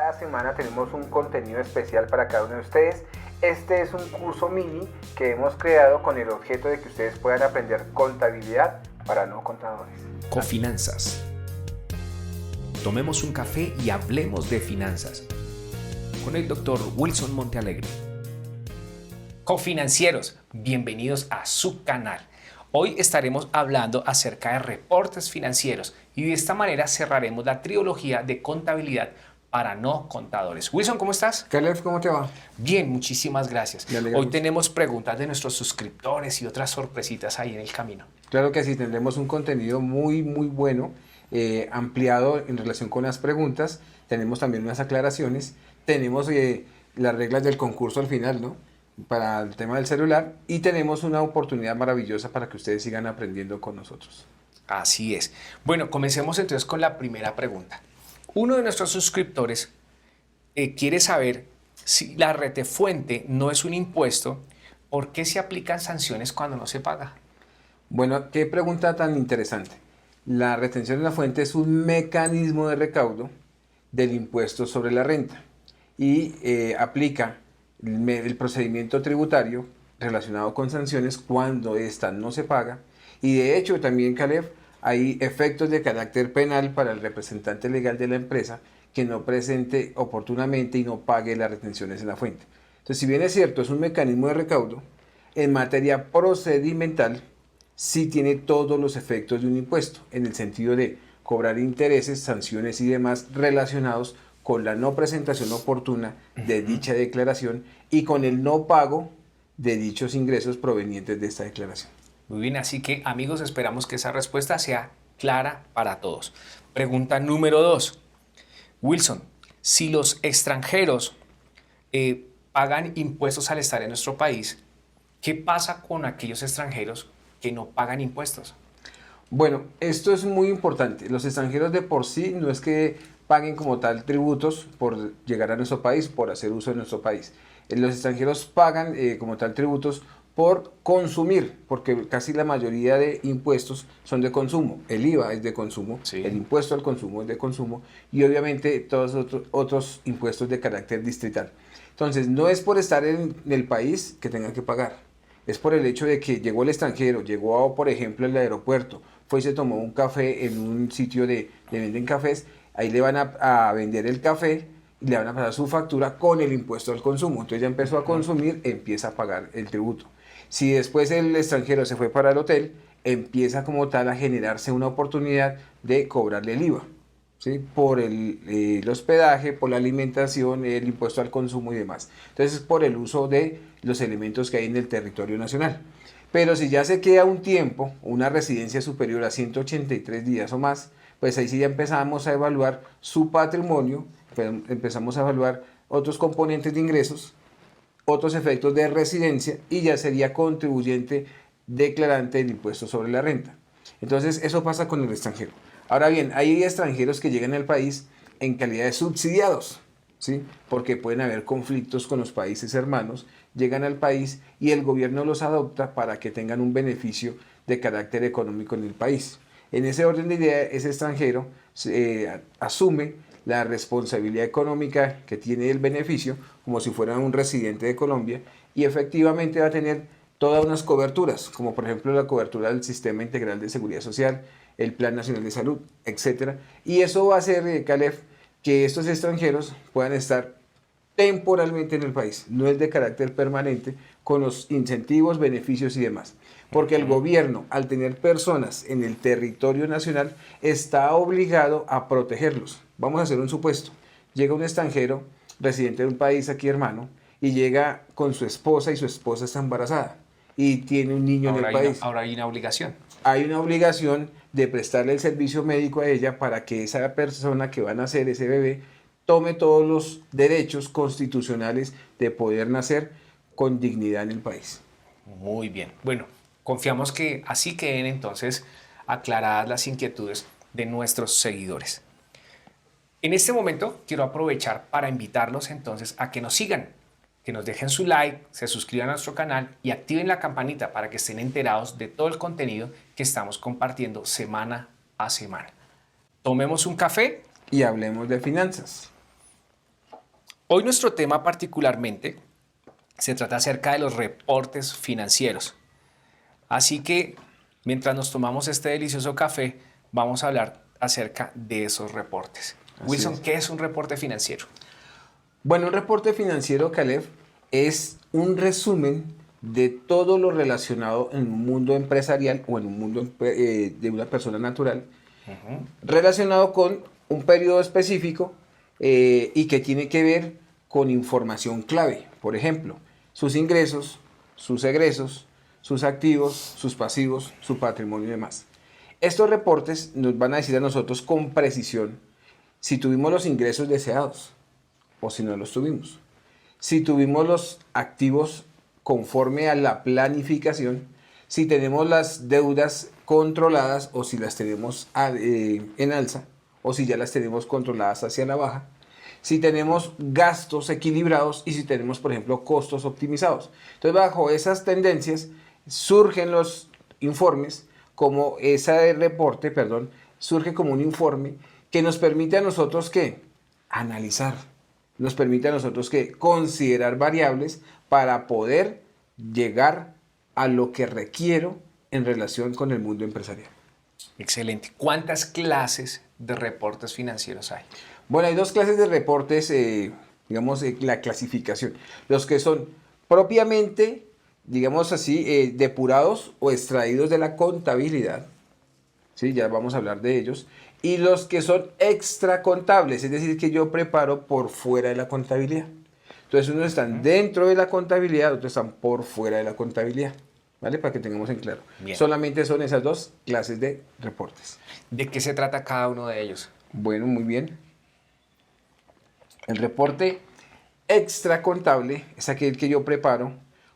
cada semana tenemos un contenido especial para cada uno de ustedes. Este es un curso mini que hemos creado con el objeto de que ustedes puedan aprender contabilidad para no contadores. Cofinanzas. Tomemos un café y hablemos de finanzas con el Dr. Wilson Montealegre. Cofinancieros, bienvenidos a su canal. Hoy estaremos hablando acerca de reportes financieros y de esta manera cerraremos la trilogía de contabilidad para no contadores. Wilson, ¿cómo estás? Caleb, ¿cómo te va? Bien, muchísimas gracias. Hoy tenemos preguntas de nuestros suscriptores y otras sorpresitas ahí en el camino. Claro que sí, tendremos un contenido muy bueno, ampliado en relación con las preguntas. Tenemos también unas aclaraciones. Tenemos las reglas del concurso al final, ¿no? Para el tema del celular, y tenemos una oportunidad maravillosa para que ustedes sigan aprendiendo con nosotros. Así es. Bueno, comencemos entonces con la primera pregunta. Uno de nuestros suscriptores quiere saber si la retefuente no es un impuesto, ¿por qué se aplican sanciones cuando no se paga? Bueno, qué pregunta tan interesante. La retención de la fuente es un mecanismo de recaudo del impuesto sobre la renta y aplica el procedimiento tributario relacionado con sanciones cuando ésta no se paga, y de hecho también, Caleb, hay efectos de carácter penal para el representante legal de la empresa que no presente oportunamente y no pague las retenciones en la fuente. Entonces, si bien es cierto, es un mecanismo de recaudo, en materia procedimental sí tiene todos los efectos de un impuesto, en el sentido de cobrar intereses, sanciones y demás relacionados con la no presentación oportuna de dicha declaración y con el no pago de dichos ingresos provenientes de esta declaración. Muy bien, así que amigos, esperamos que esa respuesta sea clara para todos. Pregunta número 2. Wilson, si los extranjeros pagan impuestos al estar en nuestro país, ¿qué pasa con aquellos extranjeros que no pagan impuestos? Bueno, esto es muy importante. Los extranjeros de por sí no es que paguen como tal tributos por llegar a nuestro país, por hacer uso de nuestro país. Los extranjeros pagan como tal tributos por consumir, porque casi la mayoría de impuestos son de consumo. El IVA es de consumo, sí. El impuesto al consumo es de consumo, y obviamente todos otros impuestos de carácter distrital. Entonces, no es por estar en el país que tengan que pagar, es por el hecho de que llegó el extranjero, llegó, por ejemplo, al aeropuerto, fue y se tomó un café en un sitio de venden cafés, ahí le van a vender el café y le van a pasar su factura con el impuesto al consumo. Entonces ya empezó a consumir, empieza a pagar el tributo. Si después el extranjero se fue para el hotel, empieza como tal a generarse una oportunidad de cobrarle el IVA, ¿sí? Por el hospedaje, por la alimentación, el impuesto al consumo y demás. Entonces es por el uso de los elementos que hay en el territorio nacional. Pero si ya se queda un tiempo, una residencia superior a 183 días o más, pues ahí sí ya empezamos a evaluar su patrimonio, empezamos a evaluar otros componentes de ingresos, otros efectos de residencia, y ya sería contribuyente declarante del impuesto sobre la renta. Entonces eso pasa con el extranjero. Ahora bien, hay extranjeros que llegan al país en calidad de subsidiados, ¿sí? Porque pueden haber conflictos con los países hermanos, llegan al país y el gobierno los adopta para que tengan un beneficio de carácter económico en el país. En ese orden de idea, ese extranjero asume la responsabilidad económica que tiene el beneficio como si fuera un residente de Colombia, y efectivamente va a tener todas unas coberturas, como por ejemplo la cobertura del Sistema Integral de Seguridad Social, el Plan Nacional de Salud, etc. Y eso va a hacer, Caleb, que estos extranjeros puedan estar temporalmente en el país, no es de carácter permanente, con los incentivos, beneficios y demás. Porque el gobierno, al tener personas en el territorio nacional, está obligado a protegerlos. Vamos a hacer un supuesto. Llega un extranjero, residente de un país aquí hermano, y llega con su esposa y su esposa está embarazada y tiene un niño en el país. Ahora hay una obligación. Hay una obligación de prestarle el servicio médico a ella para que esa persona que va a nacer, ese bebé, tome todos los derechos constitucionales de poder nacer con dignidad en el país. Muy bien. Bueno, confiamos que así queden entonces aclaradas las inquietudes de nuestros seguidores. En este momento quiero aprovechar para invitarlos entonces a que nos sigan, que nos dejen su like, se suscriban a nuestro canal y activen la campanita para que estén enterados de todo el contenido que estamos compartiendo semana a semana. Tomemos un café y hablemos de finanzas. Hoy nuestro tema particularmente se trata acerca de los reportes financieros. Así que mientras nos tomamos este delicioso café, vamos a hablar acerca de esos reportes. Así Wilson, es. ¿qué es un reporte financiero? Bueno, un reporte financiero, Caleb, es un resumen de todo lo relacionado en un mundo empresarial o en un mundo de una persona natural, relacionado con un periodo específico y que tiene que ver con información clave. Por ejemplo, sus ingresos, sus egresos, sus activos, sus pasivos, su patrimonio y demás. Estos reportes nos van a decir a nosotros con precisión si tuvimos los ingresos deseados o si no los tuvimos. Si tuvimos los activos conforme a la planificación, si tenemos las deudas controladas o si las tenemos en alza o si ya las tenemos controladas hacia la baja, si tenemos gastos equilibrados y si tenemos, por ejemplo, costos optimizados. Entonces, bajo esas tendencias surgen los informes, como ese reporte, perdón, surge como un informe que nos permite a nosotros que analizar, nos permite a nosotros que considerar variables para poder llegar a lo que requiero en relación con el mundo empresarial. Excelente. ¿Cuántas clases de reportes financieros hay? Bueno, hay dos clases de reportes, digamos, la clasificación. Los que son propiamente, digamos así, depurados o extraídos de la contabilidad, ¿sí? Ya vamos a hablar de ellos. Y los que son extracontables, es decir, que yo preparo por fuera de la contabilidad. Entonces, unos están dentro de la contabilidad, otros están por fuera de la contabilidad, ¿vale? Para que tengamos en claro. Bien. Solamente son esas dos clases de reportes. ¿De qué se trata cada uno de ellos? Bueno, muy bien. El reporte extracontable es aquel que yo preparo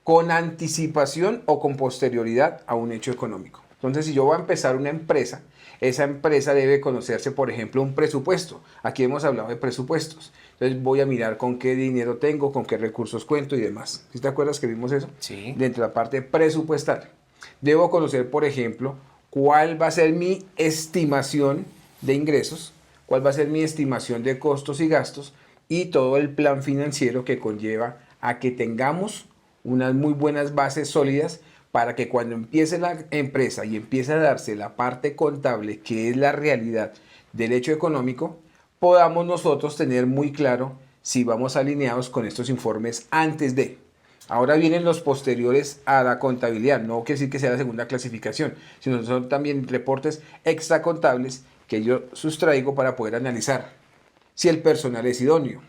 con anticipación o con posterioridad a un hecho económico. Entonces, si yo voy a empezar una empresa, esa empresa debe conocerse, por ejemplo, un presupuesto. Aquí hemos hablado de presupuestos. Entonces, voy a mirar con qué dinero tengo, con qué recursos cuento y demás. ¿Sí te acuerdas que vimos eso? Sí. Dentro de la parte presupuestal. Debo conocer, por ejemplo, cuál va a ser mi estimación de ingresos, cuál va a ser mi estimación de costos y gastos y todo el plan financiero que conlleva a que tengamos unas muy buenas bases sólidas para que cuando empiece la empresa y empiece a darse la parte contable, que es la realidad del hecho económico, podamos nosotros tener muy claro si vamos alineados con estos informes antes de. Ahora vienen los posteriores a la contabilidad, no quiere decir que sea la segunda clasificación, sino son también reportes extracontables que yo sustraigo para poder analizar si el personal es idóneo,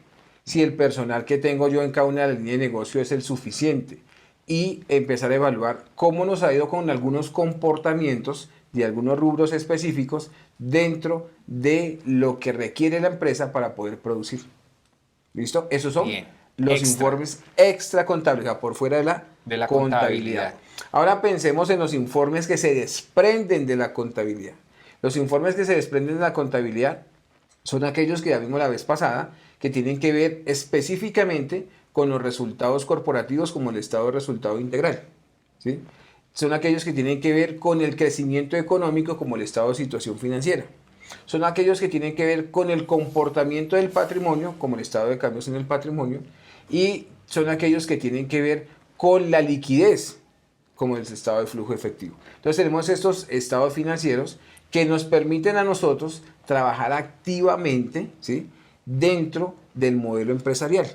si el personal que tengo yo en cada una de las líneas de negocio es el suficiente y empezar a evaluar cómo nos ha ido con algunos comportamientos de algunos rubros específicos dentro de lo que requiere la empresa para poder producir. ¿Listo? Esos son Bien. los informes extracontables, o sea, por fuera de la contabilidad. Ahora pensemos en los informes que se desprenden de la contabilidad. Los informes que se desprenden de la contabilidad son aquellos que ya vimos la vez pasada, que tienen que ver específicamente con los resultados corporativos como el estado de resultado integral, ¿sí? Son aquellos que tienen que ver con el crecimiento económico como el estado de situación financiera. Son aquellos que tienen que ver con el comportamiento del patrimonio como el estado de cambios en el patrimonio y son aquellos que tienen que ver con la liquidez como el estado de flujo efectivo. Entonces tenemos estos estados financieros que nos permiten a nosotros trabajar activamente, ¿sí?, dentro del modelo empresarial.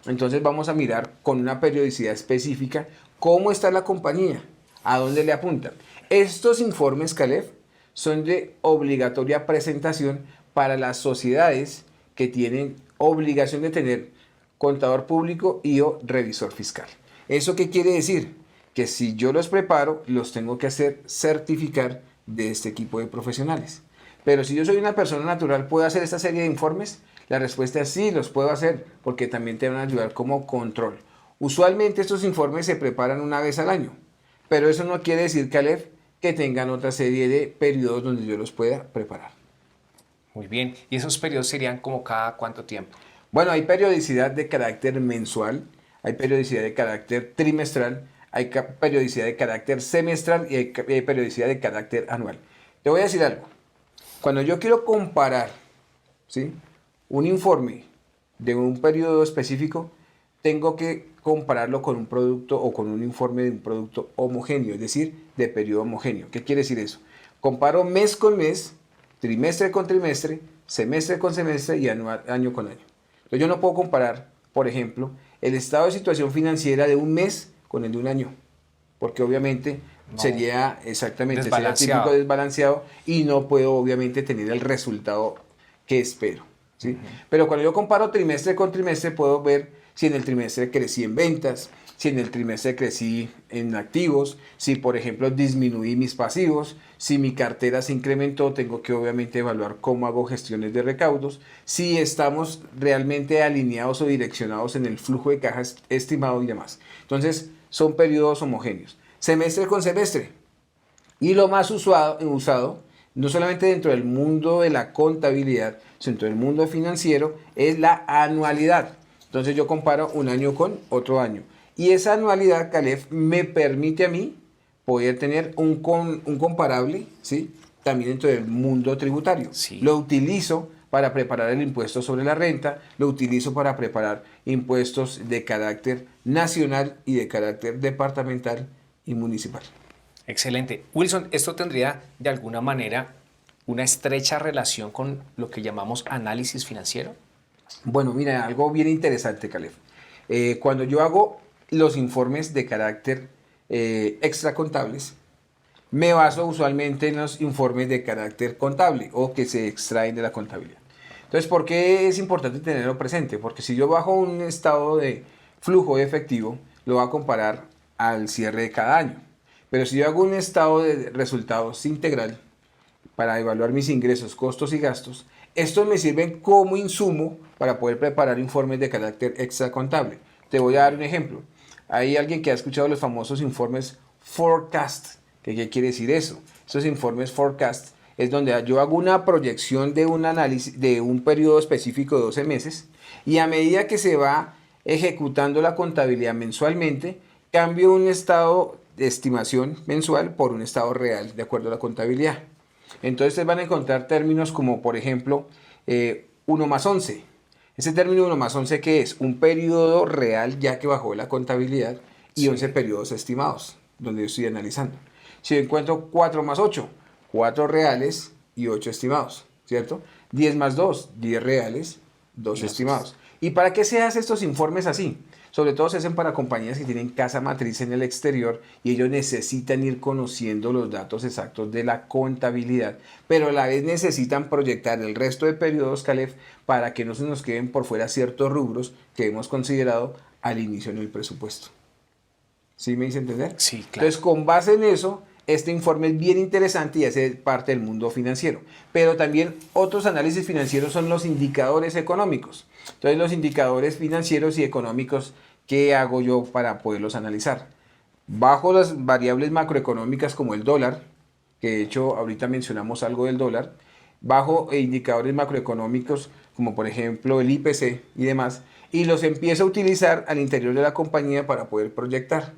Entonces vamos a mirar con una periodicidad específica cómo está la compañía, a dónde le apuntan. Estos informes, Caleb, son de obligatoria presentación para las sociedades que tienen obligación de tener contador público y o revisor fiscal. ¿Eso qué quiere decir? Que si yo los preparo, los tengo que hacer certificar de este equipo de profesionales. Pero si yo soy una persona natural, ¿puedo hacer esta serie de informes? La respuesta es sí, los puedo hacer, porque también te van a ayudar como control. Usualmente estos informes se preparan una vez al año, pero eso no quiere decir, Caleb, que tengan otra serie de periodos donde yo los pueda preparar. Muy bien. ¿Y esos periodos serían como cada cuánto tiempo? Bueno, hay periodicidad de carácter mensual, hay periodicidad de carácter trimestral, hay periodicidad de carácter semestral y hay periodicidad de carácter anual. Te voy a decir algo. Cuando yo quiero comparar, ¿sí?, un informe de un periodo específico, tengo que compararlo con un producto o con un informe de un producto homogéneo, es decir, de periodo homogéneo. ¿Qué quiere decir eso? Comparo mes con mes, trimestre con trimestre, semestre con semestre y año con año. Entonces yo no puedo comparar, por ejemplo, el estado de situación financiera de un mes con el de un año, porque obviamente No, sería exactamente, sería desbalanceado. típico desbalanceado y no puedo obviamente tener el resultado que espero. ¿Sí? Pero cuando yo comparo trimestre con trimestre puedo ver si en el trimestre crecí en ventas, si en el trimestre crecí en activos, si por ejemplo disminuí mis pasivos, si mi cartera se incrementó, tengo que obviamente evaluar cómo hago gestiones de recaudos, si estamos realmente alineados o direccionados en el flujo de cajas estimado y demás. Entonces son periodos homogéneos. Semestre con semestre. Y lo más usado, no solamente dentro del mundo de la contabilidad, sino dentro del mundo financiero, es la anualidad. Entonces yo comparo un año con otro año. Y esa anualidad, Calef, me permite a mí poder tener un comparable, ¿sí? También dentro del mundo tributario. Sí. Lo utilizo para preparar el impuesto sobre la renta, lo utilizo para preparar impuestos de carácter nacional y de carácter departamental y municipal. Excelente. Wilson, ¿esto tendría de alguna manera una estrecha relación con lo que llamamos análisis financiero? Bueno, mira, algo bien interesante, Calef. Cuando yo hago los informes de carácter extracontables, me baso usualmente en los informes de carácter contable o que se extraen de la contabilidad. Entonces, ¿por qué es importante tenerlo presente? Porque si yo bajo un estado de flujo de efectivo, lo voy a comparar al cierre de cada año. Pero si yo hago un estado de resultados integral para evaluar mis ingresos, costos y gastos, estos me sirven como insumo para poder preparar informes de carácter extracontable. Te voy a dar un ejemplo. Hay alguien que ha escuchado los famosos informes forecast. ¿Qué quiere decir eso? Esos informes forecast es donde yo hago una proyección de un análisis de un periodo específico de 12 meses y a medida que se va ejecutando la contabilidad mensualmente, cambio un estado de estimación mensual por un estado real de acuerdo a la contabilidad. Entonces ustedes van a encontrar términos como por ejemplo 1 más 11. Ese término 1 más 11, ¿qué es? Un periodo real ya que bajó la contabilidad y Sí. 11 periodos estimados, donde yo estoy analizando. Si yo encuentro 4 más 8, 4 reales y 8 estimados, ¿cierto? 10 más 2, 10 reales, 2 estimados. ¿Y para qué se hacen estos informes así? Sobre todo se hacen para compañías que tienen casa matriz en el exterior y ellos necesitan ir conociendo los datos exactos de la contabilidad, pero a la vez necesitan proyectar el resto de periodos, Calef, para que no se nos queden por fuera ciertos rubros que hemos considerado al inicio en el presupuesto. ¿Sí me hice entender? Sí, claro. Entonces, con base en eso, este informe es bien interesante y hace parte del mundo financiero. Pero también otros análisis financieros son los indicadores económicos. Entonces, los indicadores financieros y económicos, ¿qué hago yo para poderlos analizar? Bajo las variables macroeconómicas como el dólar, que de hecho ahorita mencionamos algo del dólar, bajo indicadores macroeconómicos como por ejemplo el IPC y demás, y los empiezo a utilizar al interior de la compañía para poder proyectar.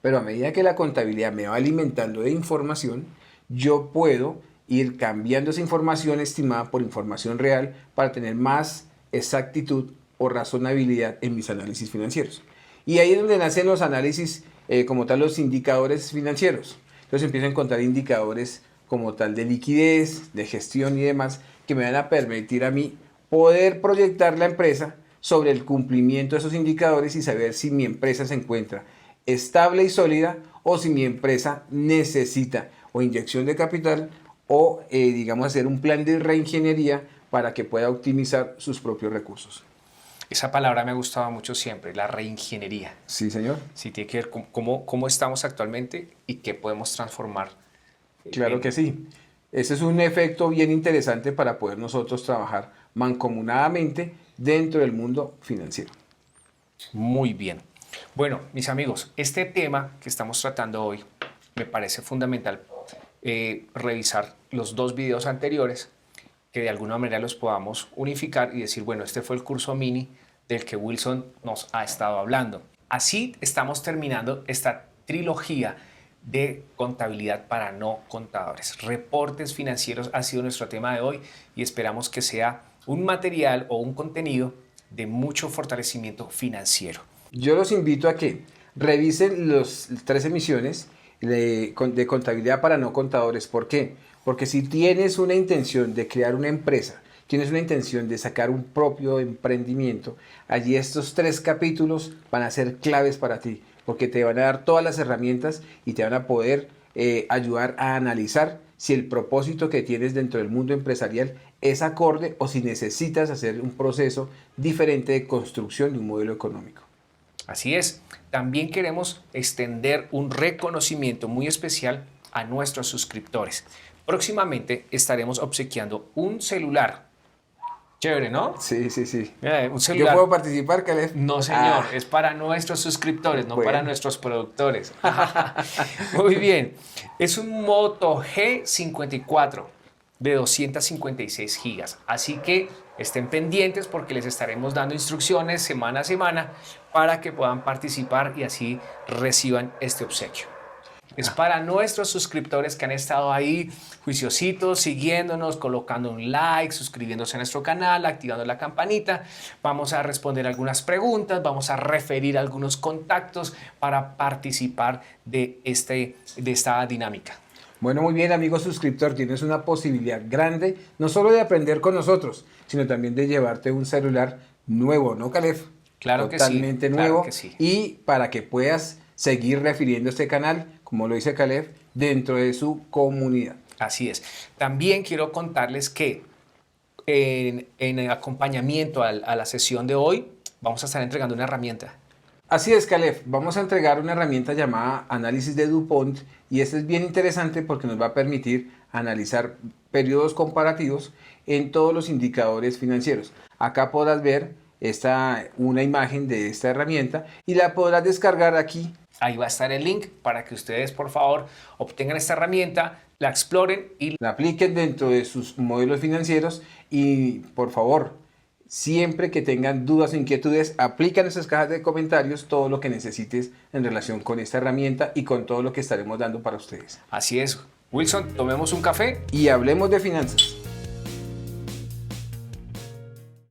Pero a medida que la contabilidad me va alimentando de información, yo puedo ir cambiando esa información estimada por información real para tener más exactitud o razonabilidad en mis análisis financieros. Y ahí es donde nacen los análisis como tal, los indicadores financieros. Entonces empiezo a encontrar indicadores como tal de liquidez, de gestión y demás, que me van a permitir a mí poder proyectar la empresa sobre el cumplimiento de esos indicadores y saber si mi empresa se encuentra estable y sólida o si mi empresa necesita o inyección de capital o digamos hacer un plan de reingeniería para que pueda optimizar sus propios recursos. Esa palabra me ha gustado mucho siempre, la reingeniería. Sí, señor. Sí, tiene que ver con cómo estamos actualmente y qué podemos transformar. Claro que sí. Ese es un efecto bien interesante para poder nosotros trabajar mancomunadamente dentro del mundo financiero. Muy bien. Bueno, mis amigos, este tema que estamos tratando hoy me parece fundamental revisar los dos videos anteriores, que de alguna manera los podamos unificar y decir, bueno, este fue el curso mini del que Wilson nos ha estado hablando. Así estamos terminando esta trilogía de contabilidad para no contadores. Reportes financieros ha sido nuestro tema de hoy y esperamos que sea un material o un contenido de mucho fortalecimiento financiero. Yo los invito a que revisen las 3 emisiones de contabilidad para no contadores. ¿Por qué? Porque si tienes una intención de crear una empresa, tienes una intención de sacar un propio emprendimiento, allí estos 3 capítulos van a ser claves para ti, porque te van a dar todas las herramientas y te van a poder ayudar a analizar si el propósito que tienes dentro del mundo empresarial es acorde o si necesitas hacer un proceso diferente de construcción de un modelo económico. Así es, también queremos extender un reconocimiento muy especial a nuestros suscriptores. Próximamente estaremos obsequiando un celular. Chévere, ¿no? Sí, sí, sí. Un celular. ¿Yo puedo participar, Caleb? No, señor, es para nuestros suscriptores, no Bueno. para nuestros productores. Muy bien, es un Moto G54 de 256 gigas, así que estén pendientes porque les estaremos dando instrucciones semana a semana para que puedan participar y así reciban este obsequio. Es para nuestros suscriptores que han estado ahí juiciositos, siguiéndonos, colocando un like, suscribiéndose a nuestro canal, activando la campanita. Vamos a responder algunas preguntas, vamos a referir algunos contactos para participar de esta dinámica. Bueno, muy bien, amigo suscriptor, tienes una posibilidad grande, no solo de aprender con nosotros, sino también de llevarte un celular nuevo, ¿no, Caleb? Claro que sí. Totalmente Claro nuevo. que sí. Y para que puedas seguir refiriendo este canal, como lo dice Caleb, dentro de su comunidad. Así es. También quiero contarles que en acompañamiento a la sesión de hoy vamos a estar entregando una herramienta. Así es, Caleb. Vamos a entregar una herramienta llamada Análisis de DuPont y esta es bien interesante porque nos va a permitir analizar periodos comparativos en todos los indicadores financieros. Acá podrás ver una imagen de esta herramienta y la podrás descargar aquí. Ahí va a estar el link para que ustedes, por favor, obtengan esta herramienta, la exploren y la apliquen dentro de sus modelos financieros y, por favor, siempre que tengan dudas o inquietudes, aplica en esas cajas de comentarios todo lo que necesites en relación con esta herramienta y con todo lo que estaremos dando para ustedes. así es. Wilson, tomemos un café. Y hablemos de finanzas.